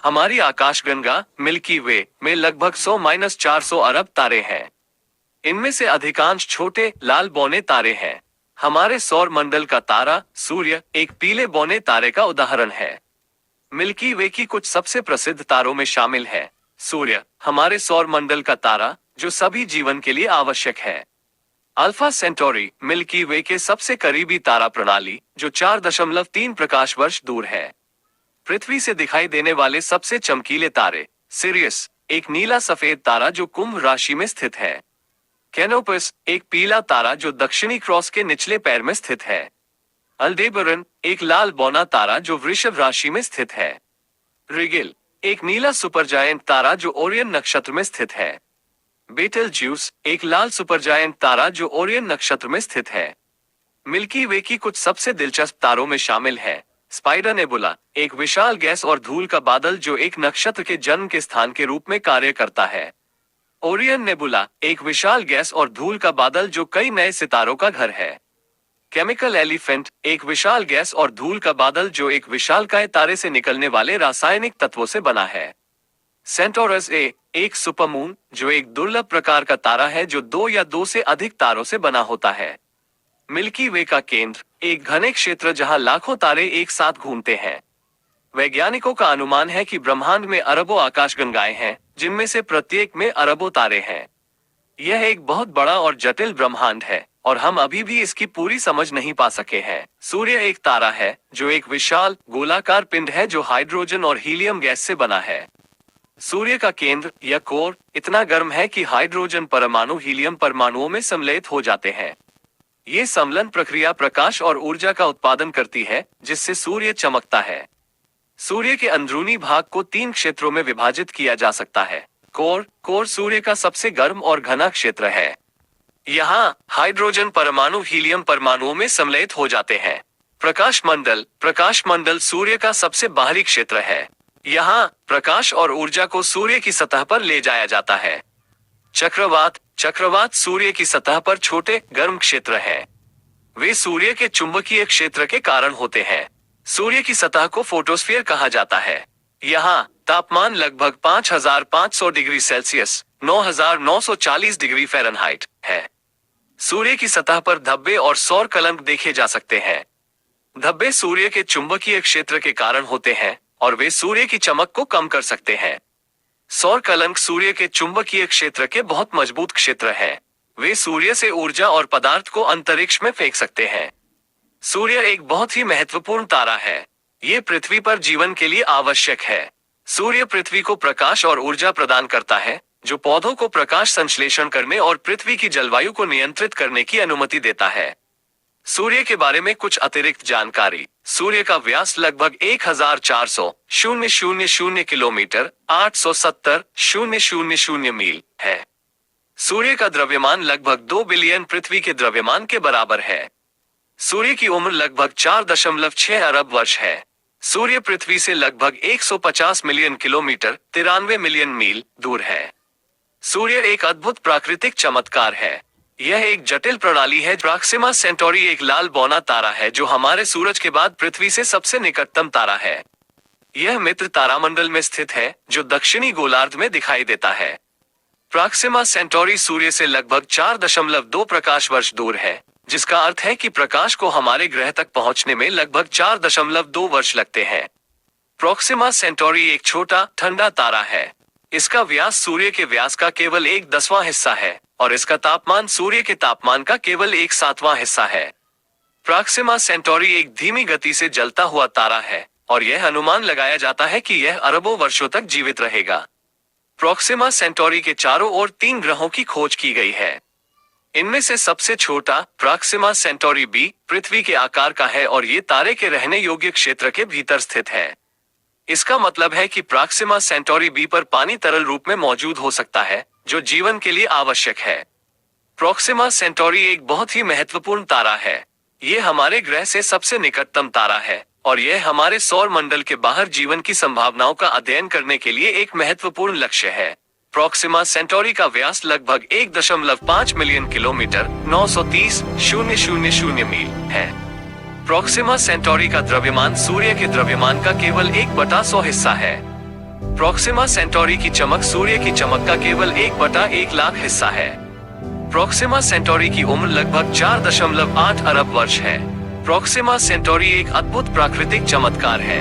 हमारी आकाशगंगा मिल्की वे में लगभग 100-400 अरब तारे हैं। इनमें से अधिकांश छोटे लाल बौने तारे हैं। हमारे सौर मंडल का तारा सूर्य एक पीले बौने तारे का उदाहरण है। मिल्की वे की कुछ सबसे प्रसिद्ध तारों में शामिल है सूर्य, हमारे सौर मंडल का तारा जो सभी जीवन के लिए आवश्यक है। अल्फा सेंटोरी मिल्की वे के सबसे करीबी तारा प्रणाली जो 4.3 प्रकाश वर्ष दूर है। पृथ्वी से दिखाई देने वाले सबसे चमकीले तारे सिरियस एक नीला सफेद तारा जो कुंभ राशि में स्थित है। कैनोपस एक पीला तारा जो दक्षिणी क्रॉस के निचले पैर में स्थित है। अल्डेबरन एक लाल बौना तारा जो वृषभ राशि में स्थित है। रिगिल एक नीला सुपरजायंट तारा जो ओरियन नक्षत्र में स्थित है। बेटलज्यूस एक लाल सुपरजायंट तारा जो ओरियन नक्षत्र में स्थित है। मिल्की वे की कुछ सबसे दिलचस्प तारों में शामिल है स्पाइडर नेबुला एक विशाल गैस और धूल का बादल जो एक नक्षत्र के जन्म के स्थान के रूप में कार्य करता है। ओरियन नेबुला एक विशाल गैस और धूल का बादल जो कई नए सितारों का घर है। केमिकल एलिफेंट एक विशाल गैस और धूल का बादल जो एक विशालकाय तारे से निकलने वाले रासायनिक तत्वों से बना है। सेंटोरस ए एक सुपरमून जो एक दुर्लभ प्रकार का तारा है जो 2 या 2 से अधिक तारों से बना होता है। मिल्की वे का केंद्र एक घने क्षेत्र जहां लाखों तारे एक साथ घूमते हैं। वैज्ञानिकों का अनुमान है कि ब्रह्मांड में अरबों आकाशगंगाएं हैं जिनमें से प्रत्येक में अरबों तारे हैं। यह एक बहुत बड़ा और जटिल ब्रह्मांड है और हम अभी भी इसकी पूरी समझ नहीं पा सके हैं। सूर्य एक तारा है जो एक विशाल गोलाकार पिंड है जो हाइड्रोजन और हीलियम गैस से बना है। सूर्य का केंद्र या कोर इतना गर्म है कि हाइड्रोजन परमाणु हीलियम परमाणुओं में सम्मिलित हो जाते हैं। ये सम्मिलन प्रक्रिया प्रकाश और ऊर्जा का उत्पादन करती है जिससे सूर्य चमकता है। सूर्य के अंदरूनी भाग को 3 क्षेत्रों में विभाजित किया जा सकता है। कोर सूर्य का सबसे गर्म और घना क्षेत्र है। यहाँ हाइड्रोजन परमाणु हीलियम परमाणुओं में सम्मिलित हो जाते हैं। प्रकाश मंडल सूर्य का सबसे बाहरी क्षेत्र है। यहाँ प्रकाश और ऊर्जा को सूर्य की सतह पर ले जाया जाता है। चक्रवात सूर्य की सतह पर छोटे गर्म क्षेत्र है। वे सूर्य के चुंबकीय क्षेत्र के कारण होते हैं। सूर्य की सतह को फोटोस्फीयर कहा जाता है। यहाँ तापमान लगभग 5500 डिग्री सेल्सियस 9940 डिग्री फ़ारेनहाइट है। सूर्य की सतह पर धब्बे और सौर कलंक देखे जा सकते हैं। धब्बे सूर्य के चुंबकीय क्षेत्र के कारण होते हैं और वे सूर्य की चमक को कम कर सकते हैं। सौर कलंक सूर्य के चुंबकीय क्षेत्र के बहुत मजबूत क्षेत्र हैं। वे सूर्य से ऊर्जा और पदार्थ को अंतरिक्ष में फेंक सकते हैं। सूर्य एक बहुत ही महत्वपूर्ण तारा है। ये पृथ्वी पर जीवन के लिए आवश्यक है। सूर्य पृथ्वी को प्रकाश और ऊर्जा प्रदान करता है जो पौधों को प्रकाश संश्लेषण करने और पृथ्वी की जलवायु को नियंत्रित करने की अनुमति देता है। सूर्य के बारे में कुछ अतिरिक्त जानकारी। सूर्य का व्यास लगभग 1400,000 किलोमीटर 870,000 मील है। सूर्य का द्रव्यमान लगभग 2 बिलियन पृथ्वी के द्रव्यमान के बराबर है। सूर्य की उम्र लगभग 4.6 अरब वर्ष है। सूर्य पृथ्वी से लगभग 150 मिलियन किलोमीटर 93 मिलियन मील दूर है। सूर्य एक अद्भुत प्राकृतिक चमत्कार है। यह एक जटिल प्रणाली है। प्रॉक्सिमा सेंटोरी एक लाल बौना तारा है जो हमारे सूरज के बाद पृथ्वी से सबसे निकटतम तारा है। यह मित्र तारामंडल में स्थित है जो दक्षिणी गोलार्ध में दिखाई देता है। प्रॉक्सिमा सेंटोरी सूर्य से लगभग 4.2 प्रकाश वर्ष दूर है, जिसका अर्थ है कि प्रकाश को हमारे ग्रह तक पहुंचने में लगभग 4.2 वर्ष लगते हैं। प्रॉक्सिमा सेंटोरी एक छोटा ठंडा तारा है। इसका व्यास सूर्य के व्यास का केवल 1/10वां हिस्सा है और इसका तापमान सूर्य के तापमान का केवल 1/7वां हिस्सा है। प्रॉक्सिमा सेंटोरी एक धीमी गति से जलता हुआ तारा है और यह अनुमान लगाया जाता है कि यह अरबों वर्षों तक जीवित रहेगा। प्रॉक्सिमा सेंटोरी के चारों ओर 3 ग्रहों की खोज की गई है। इनमें से सबसे छोटा प्रॉक्सिमा सेंटोरी बी पृथ्वी के आकार का है और ये तारे के रहने योग्य क्षेत्र के भीतर स्थित है। इसका मतलब है कि प्रॉक्सिमा सेंटोरी बी पर पानी तरल रूप में मौजूद हो सकता है जो जीवन के लिए आवश्यक है। प्रॉक्सिमा सेंटोरी एक बहुत ही महत्वपूर्ण तारा है। ये हमारे ग्रह से सबसे निकटतम तारा है और यह हमारे सौर मंडल के बाहर जीवन की संभावनाओं का अध्ययन करने के लिए एक महत्वपूर्ण लक्ष्य है। प्रॉक्सिमा सेंटोरी का व्यास लगभग 1.5 मिलियन किलोमीटर 930,000 मील है। प्रॉक्सिमा सेंटोरी का द्रव्यमान सूर्य के द्रव्यमान का केवल 1/100 हिस्सा है। प्रोक्सिमा सेंटोरी की चमक सूर्य की चमक का केवल 1/1 लाख हिस्सा है। प्रोक्सिमा सेंटोरी की उम्र लगभग 4.8 अरब वर्ष है। प्रोक्सिमा सेंटोरी एक अद्भुत प्राकृतिक चमत्कार है।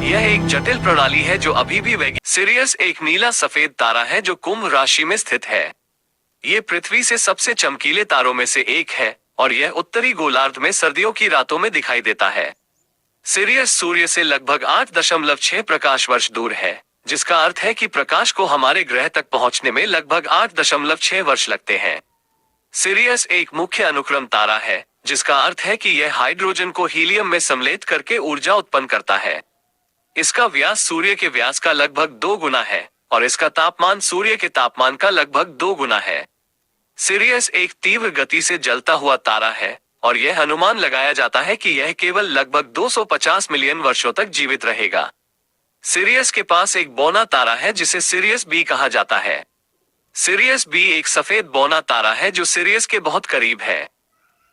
यह एक जटिल प्रणाली है जो अभी भी सिरियस एक नीला सफेद तारा है जो कुंभ राशि में स्थित है। ये पृथ्वी से सबसे चमकीले तारों में से एक है और यह उत्तरी गोलार्ध में सर्दियों की रातों में दिखाई देता है। सिरियस सूर्य से लगभग 8.6 प्रकाश वर्ष दूर है, जिसका अर्थ है कि प्रकाश को हमारे ग्रह तक पहुंचने में लगभग 8.6 वर्ष लगते हैं। सिरियस एक मुख्य अनुक्रम तारा है, जिसका अर्थ है कि यह हाइड्रोजन को हीलियम में सम्मिलित करके ऊर्जा उत्पन्न करता है। इसका व्यास सूर्य के व्यास का लगभग 2 गुना है और इसका तापमान सूर्य के तापमान का लगभग 2 गुना है। सिरियस एक तीव्र गति से जलता हुआ तारा है और यह अनुमान लगाया जाता है कि यह केवल लगभग 250 मिलियन वर्षों तक जीवित रहेगा। सिरियस के पास एक बौना तारा है जिसे सिरियस बी कहा जाता है। सिरियस बी एक सफेद बौना तारा है जो सिरियस के बहुत करीब है।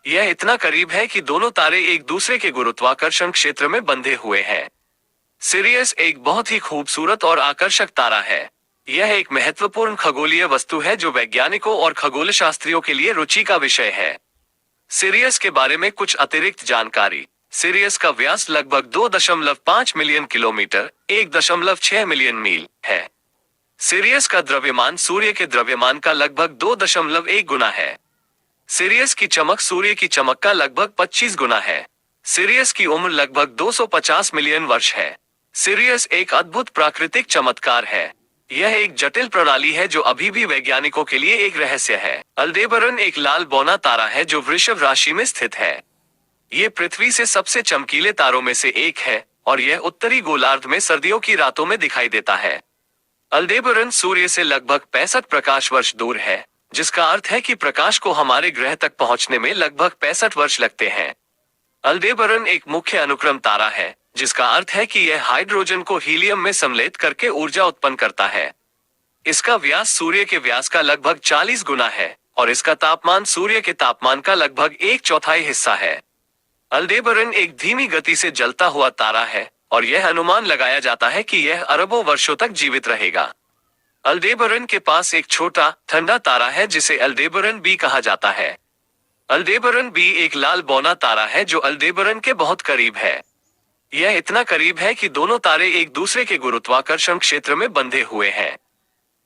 यह इतना करीब है कि दोनों तारे एक दूसरे के गुरुत्वाकर्षण क्षेत्र में बंधे हुए हैं। सिरियस एक बहुत ही खूबसूरत और आकर्षक तारा है। यह एक महत्वपूर्ण खगोलीय वस्तु है जो वैज्ञानिकों और खगोलशास्त्रियों के लिए रुचि का विषय है। सिरियस के बारे में कुछ अतिरिक्त जानकारी। सिरियस का व्यास लगभग 2.5 मिलियन किलोमीटर 1.6 मिलियन मील है। सिरियस का द्रव्यमान सूर्य के द्रव्यमान का लगभग 2.1 गुना है। सिरियस की चमक सूर्य की चमक का लगभग 25 गुना है। सिरियस की उम्र लगभग 250 मिलियन वर्ष है। सिरियस एक अद्भुत प्राकृतिक चमत्कार है। यह एक जटिल प्रणाली है जो अभी भी वैज्ञानिकों के लिए एक रहस्य है। अल्डेबरन एक लाल बौना तारा है जो वृषभ राशि में स्थित है। ये पृथ्वी से सबसे चमकीले तारों में से एक है और यह उत्तरी गोलार्ध में सर्दियों की रातों में दिखाई देता है। अल्डेबरन सूर्य से लगभग 65 प्रकाश वर्ष दूर है, जिसका अर्थ है कि प्रकाश को हमारे ग्रह तक पहुंचने में लगभग 65 वर्ष लगते हैं। अल्डेबरन एक मुख्य अनुक्रम तारा है, जिसका अर्थ है कि यह हाइड्रोजन को हीलियम में सम्मिलित करके ऊर्जा उत्पन्न करता है। इसका व्यास सूर्य के व्यास का लगभग 40 गुना है और इसका तापमान सूर्य के तापमान का लगभग 1/4 हिस्सा है। अल्डेबरन एक धीमी गति से जलता हुआ तारा है और यह अनुमान लगाया जाता है कि यह अरबों वर्षों तक जीवित रहेगा। अल्डेबरन के पास एक छोटा ठंडा तारा है जिसे अल्डेबरन बी कहा जाता है। अल्डेबरन बी एक लाल बौना तारा है जो अल्डेबरन के बहुत करीब है। यह इतना करीब है कि दोनों तारे एक दूसरे के गुरुत्वाकर्षण क्षेत्र में बंधे हुए हैं।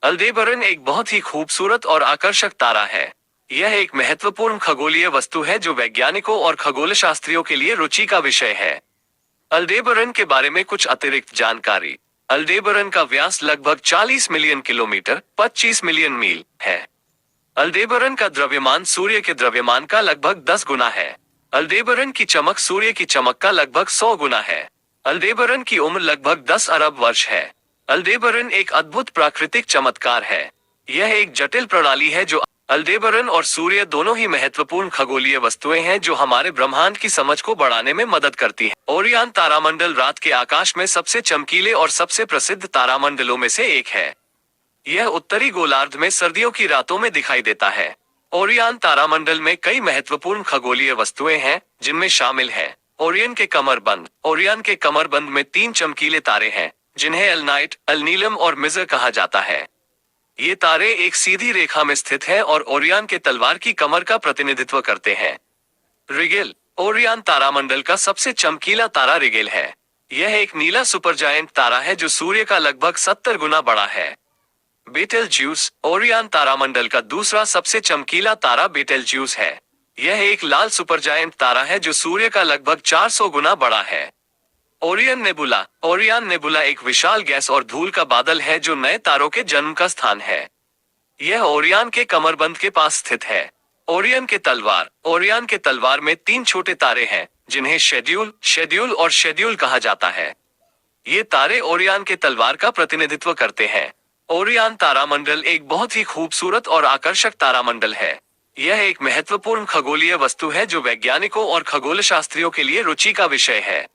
अल्डेबरन एक बहुत ही खूबसूरत और आकर्षक तारा है। यह एक महत्वपूर्ण खगोलीय वस्तु है जो वैज्ञानिकों और खगोलशास्त्रियों के लिए रुचि का विषय है। अल्डेबरन के बारे में कुछ अतिरिक्त जानकारी। अल्डेबरन का व्यास लगभग 40 मिलियन किलोमीटर 25 मिलियन मील है। अल्डेबरन का द्रव्यमान सूर्य के द्रव्यमान का लगभग 10 गुना है। अल्डेबरन की चमक सूर्य की चमक का लगभग 100 गुना है। अल्डेबरन की उम्र लगभग 10 अरब वर्ष है। अल्डेबरन एक अद्भुत प्राकृतिक चमत्कार है। यह एक जटिल प्रणाली है जो अल्डेबरन और सूर्य दोनों ही महत्वपूर्ण खगोलीय वस्तुएं हैं जो हमारे ब्रह्मांड की समझ को बढ़ाने में मदद करती हैं। ओरियन तारामंडल रात के आकाश में सबसे चमकीले और सबसे प्रसिद्ध तारामंडलों में से एक है। यह उत्तरी गोलार्ध में सर्दियों की रातों में दिखाई देता है। ओरियन तारामंडल में कई महत्वपूर्ण खगोलीय वस्तुएं हैं, जिनमें शामिल है ओरियन के कमरबंद। ओरियन के कमरबंद में 3 चमकीले तारे हैं, जिन्हें अल्नाइट, अल्नीलम और मिजर कहा जाता है। ये तारे एक सीधी रेखा में स्थित हैं और ओरियन के तलवार की कमर का प्रतिनिधित्व करते हैं। रिगेल ओरियन तारामंडल का सबसे चमकीला तारा रिगेल है। यह एक नीला सुपरजायंट तारा है जो सूर्य का लगभग 70 गुना बड़ा है। बेटेलज्यूस ओरियन तारामंडल का दूसरा सबसे चमकीला तारा बेटेलज्यूस है। यह एक लाल सुपरजायंट तारा है जो सूर्य का लगभग 400 गुना बड़ा है। ओरियन नेबुला ओरियन नेबुला एक विशाल गैस और धूल का बादल है जो नए तारों के जन्म का स्थान है। यह ओरियन के कमरबंद के पास स्थित है। ओरियन के तलवार ओरियन के तलवार में 3 छोटे तारे हैं, जिन्हें शेड्यूल और शेड्यूल कहा जाता है। ये तारे ओरियन के तलवार का प्रतिनिधित्व करते हैं। ओरियन तारामंडल एक बहुत ही खूबसूरत और आकर्षक तारामंडल है। यह एक महत्वपूर्ण खगोलीय वस्तु है जो वैज्ञानिकों और खगोलशास्त्रियों के लिए रुचि का विषय है।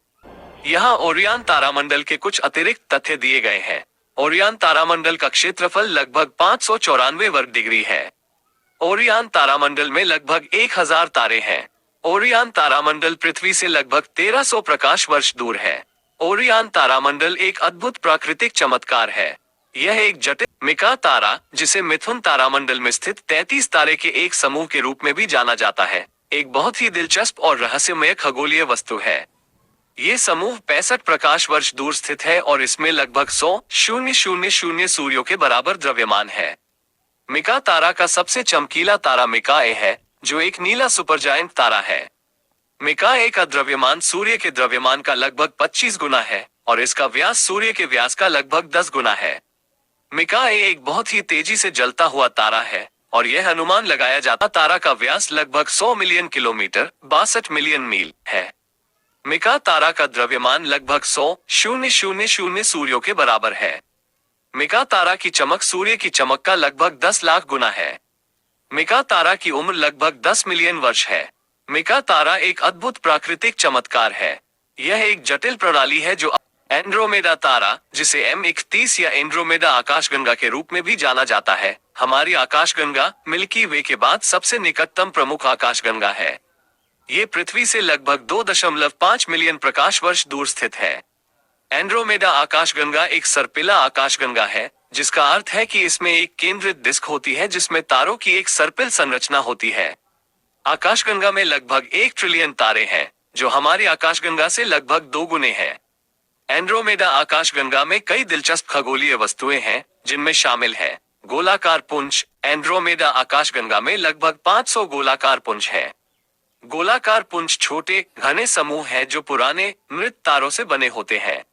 यहाँ ओरियन तारामंडल के कुछ अतिरिक्त तथ्य दिए गए हैं। ओरियन तारामंडल का क्षेत्रफल लगभग 594 वर्ग डिग्री है। ओरियन तारामंडल में लगभग 1000 तारे हैं। ओरियन तारामंडल पृथ्वी से लगभग 1300 प्रकाश वर्ष दूर है। ओरियन तारामंडल एक अद्भुत प्राकृतिक चमत्कार है। यह एक जटिल मिका तारा, जिसे मिथुन तारामंडल में स्थित 33 तारे के एक समूह के रूप में भी जाना जाता है, एक बहुत ही दिलचस्प और रहस्यमय खगोलीय वस्तु है। ये समूह 65 प्रकाश वर्ष दूर स्थित है और इसमें लगभग 100,000 सूर्यों के बराबर द्रव्यमान है। मिका तारा का सबसे चमकीला तारा मिका ए है, जो एक नीला सुपरजायंट तारा है। मिका ए का द्रव्यमान सूर्य के द्रव्यमान का लगभग 25 गुना है और इसका व्यास सूर्य के व्यास का लगभग 10 गुना है। मिका ए एक बहुत ही तेजी से जलता हुआ तारा है और यह अनुमान लगाया जाता तारा का व्यास लगभग 100 मिलियन किलोमीटर 62 मिलियन मील है। मिका तारा का द्रव्यमान लगभग 100,000 सूर्यों के बराबर है। मिका तारा की चमक सूर्य की चमक का लगभग 10 लाख गुना है। मिका तारा की उम्र लगभग 10 मिलियन वर्ष है। मिका तारा एक अद्भुत प्राकृतिक चमत्कार है। यह एक जटिल प्रणाली है जो एंड्रोमेडा तारा, जिसे M31 या एंड्रोमेडा आकाशगंगा के रूप में भी जाना जाता है, हमारी आकाशगंगा मिल्की वे के बाद सबसे निकटतम प्रमुख आकाशगंगा है। ये पृथ्वी से लगभग 2.5 मिलियन प्रकाश वर्ष दूर स्थित है। एंड्रोमेडा आकाशगंगा एक सर्पिला आकाशगंगा है, जिसका अर्थ है कि इसमें एक केंद्रित डिस्क होती है जिसमें तारों की एक सर्पिल संरचना होती है। आकाशगंगा में लगभग 1 ट्रिलियन तारे हैं, जो हमारी आकाशगंगा से लगभग 2 गुने हैं। एंड्रोमेडा आकाशगंगा में कई दिलचस्प खगोलीय वस्तुएं हैं, जिनमें शामिल है गोलाकार पुंज। एंड्रोमेडा आकाशगंगा में लगभग 500 गोलाकार पुंज हैं। गोलाकार पुंज छोटे घने समूह हैं जो पुराने मृत तारों से बने होते हैं।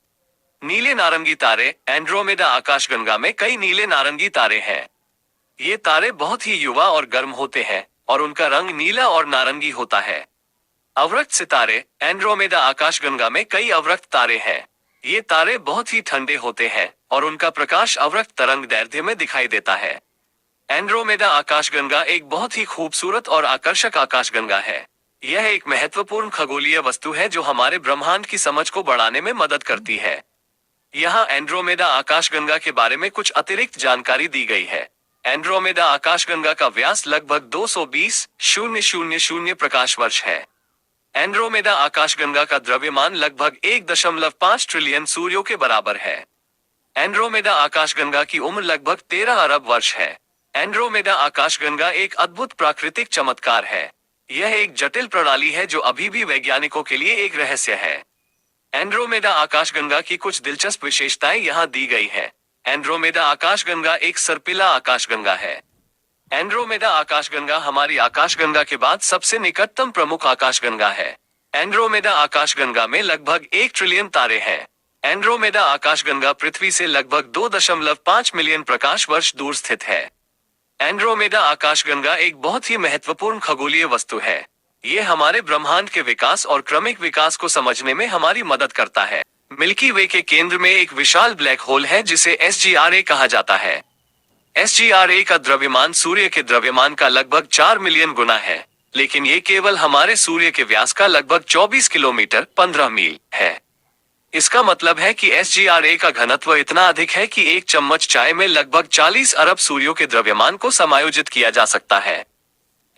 नीले नारंगी तारे। एंड्रोमेडा आकाशगंगा में कई नीले नारंगी तारे हैं। ये तारे बहुत ही युवा और गर्म होते हैं और उनका रंग नीला और नारंगी होता है। अवरक्त सितारे। एंड्रोमेडा आकाशगंगा में कई अवरक्त तारे हैं। ये तारे बहुत ही ठंडे होते हैं और उनका प्रकाश अवरक्त तरंग दैर्ध्य में दिखाई देता है। एंड्रोमेडा आकाशगंगा एक बहुत ही खूबसूरत और आकर्षक आकाशगंगा है। यह एक महत्वपूर्ण खगोलीय वस्तु है जो हमारे ब्रह्मांड की समझ को बढ़ाने में मदद करती है। यहाँ एंड्रोमेडा आकाशगंगा के बारे में कुछ अतिरिक्त जानकारी दी गई है। एंड्रोमेडा आकाशगंगा का व्यास लगभग 220,000 प्रकाश वर्ष है। एंड्रोमेडा आकाशगंगा का द्रव्यमान लगभग 1.5 ट्रिलियन सूर्यों के बराबर है। एंड्रोमेडा आकाशगंगा की उम्र लगभग 13 अरब वर्ष है। एंड्रोमेडा आकाशगंगा एक अद्भुत प्राकृतिक चमत्कार है। यह एक जटिल प्रणाली है जो अभी भी वैज्ञानिकों के लिए एक रहस्य है। एंड्रोमेडा आकाशगंगा की कुछ दिलचस्प विशेषताएं यहाँ दी गई है। एंड्रोमेडा आकाशगंगा एक सर्पिला आकाशगंगा है। एंड्रोमेडा आकाशगंगा हमारी आकाशगंगा के बाद सबसे निकटतम प्रमुख आकाशगंगा है। एंड्रोमेडा आकाशगंगा में लगभग 1 ट्रिलियन तारे हैं। एंड्रोमेडा आकाशगंगा पृथ्वी से लगभग 2.5 मिलियन प्रकाश वर्ष दूर स्थित है। एंड्रोमेडा आकाशगंगा एक बहुत ही महत्वपूर्ण खगोलीय वस्तु है। ये हमारे ब्रह्मांड के विकास और क्रमिक विकास को समझने में हमारी मदद करता है। मिल्की वे के केंद्र में एक विशाल ब्लैक होल है जिसे SGRA कहा जाता है। SGRA का द्रव्यमान सूर्य के द्रव्यमान का लगभग 4 मिलियन गुना है, लेकिन ये केवल हमारे सूर्य के व्यास का लगभग 24 किलोमीटर 15 मील है। इसका मतलब है कि SGRA का घनत्व इतना अधिक है कि एक चम्मच चाय में लगभग 40 अरब सूर्यों के द्रव्यमान को समायोजित किया जा सकता है।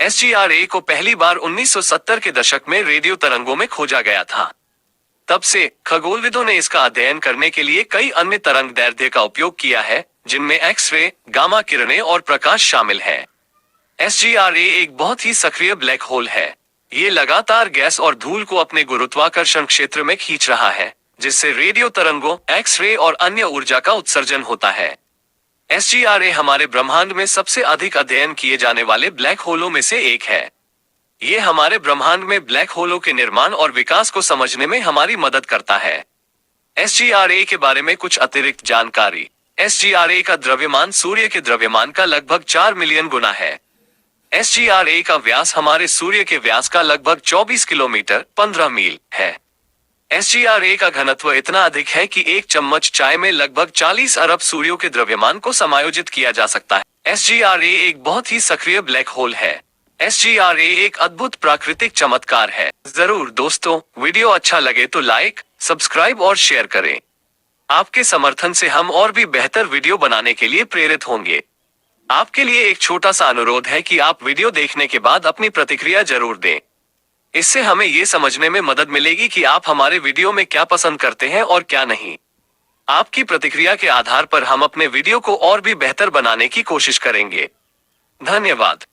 SGRA को पहली बार 1970 के दशक में रेडियो तरंगों में खोजा गया था। तब से खगोलविदों ने इसका अध्ययन करने के लिए कई अन्य तरंग दैर्ध्य का उपयोग किया है, जिनमें एक्स-रे, गामा किरणें और प्रकाश शामिल है। SGRA एक बहुत ही सक्रिय ब्लैक होल है। ये लगातार गैस और धूल को अपने गुरुत्वाकर्षण क्षेत्र में खींच रहा है, जिससे रेडियो तरंगों, एक्स-रे और अन्य ऊर्जा का उत्सर्जन होता है। SGRA हमारे ब्रह्मांड में सबसे अधिक अध्ययन किए जाने वाले ब्लैक होलों में से एक है। ये हमारे ब्रह्मांड में ब्लैक होलों के निर्माण और विकास को समझने में हमारी मदद करता है। SGRA के बारे में कुछ अतिरिक्त जानकारी। SGRA का द्रव्यमान सूर्य के द्रव्यमान का लगभग 4 मिलियन गुना है। SGRA का व्यास हमारे सूर्य के व्यास का लगभग 24 किलोमीटर 15 मील है। SGRA का घनत्व इतना अधिक है कि एक चम्मच चाय में लगभग 40 अरब सूर्यों के द्रव्यमान को समायोजित किया जा सकता है। SGRA एक बहुत ही सक्रिय ब्लैक होल है। SGRA एक अद्भुत प्राकृतिक चमत्कार है। जरूर दोस्तों, वीडियो अच्छा लगे तो लाइक, सब्सक्राइब और शेयर करें। आपके समर्थन से हम और भी बेहतर वीडियो बनाने के लिए प्रेरित होंगे। आपके लिए एक छोटा सा अनुरोध है कि आप वीडियो देखने के बाद अपनी प्रतिक्रिया जरूर दें। इससे हमें ये समझने में मदद मिलेगी कि आप हमारे वीडियो में क्या पसंद करते हैं और क्या नहीं। आपकी प्रतिक्रिया के आधार पर हम अपने वीडियो को और भी बेहतर बनाने की कोशिश करेंगे। धन्यवाद।